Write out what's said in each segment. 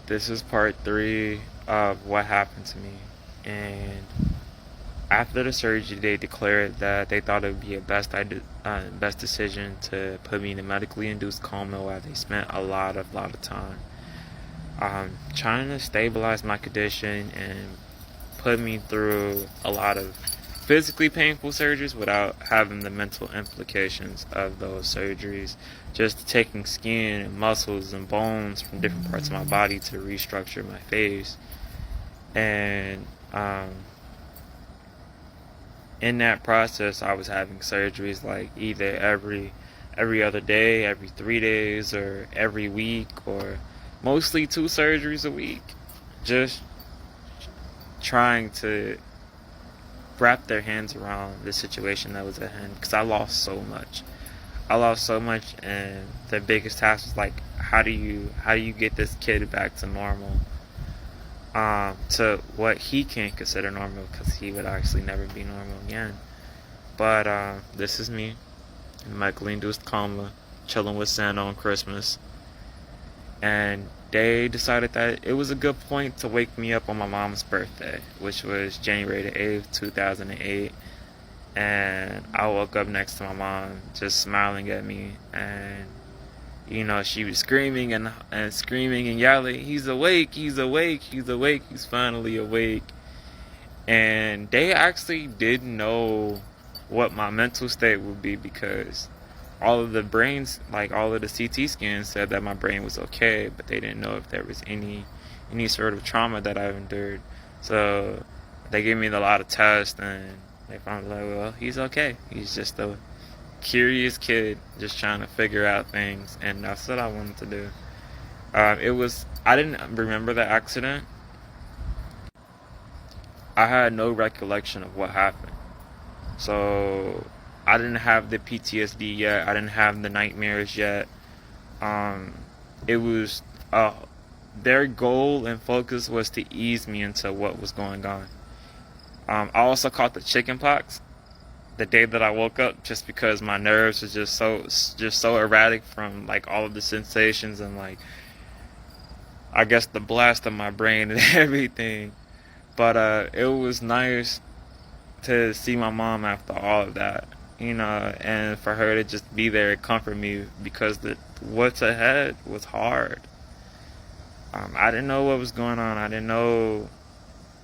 This is part three of what happened to me. And after the surgery, they declared that they thought it would be a best decision to put me in a medically induced coma while they spent a lot of time trying to stabilize my condition and put me through a lot of physically painful surgeries without having the mental implications of those surgeries. Just taking skin and muscles and bones from different parts of my body to restructure my face. And in that process, I was having surgeries like either every other day, every 3 days, or every week, or mostly two surgeries a week. Just trying to wrap their hands around the situation that was at hand because I lost so much. I lost so much, and the biggest task was like, how do you get this kid back to normal, to what he can't consider normal because he would actually never be normal again. But this is me, in medically induced coma, chilling with Santa on Christmas, and they decided that it was a good point to wake me up on my mom's birthday, which was January the 8th, 2008. And I woke up next to my mom, just smiling at me, and she was screaming and screaming and yelling, "He's awake! He's awake! He's awake! He's finally awake!" And they actually didn't know what my mental state would be because all of the brains, like all of the CT scans, said that my brain was okay, but they didn't know if there was any sort of trauma that I've endured. So they gave me a lot of tests, and they found like, well, he's okay. He's just a curious kid, just trying to figure out things, and that's what I wanted to do. I didn't remember the accident. I had no recollection of what happened. So I didn't have the PTSD yet. I didn't have the nightmares yet. Um, it was their goal and focus was to ease me into what was going on. I also caught the chicken pox the day that I woke up, just because my nerves were just so erratic from like all of the sensations and like I guess the blast of my brain and everything. But it was nice to see my mom after all of that, and for her to just be there and comfort me because what's ahead was hard. I didn't know what was going on. I didn't know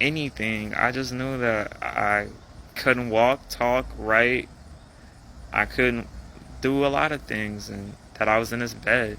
anything. I just knew that I couldn't walk, talk, write. I couldn't do a lot of things, and that I was in this bed.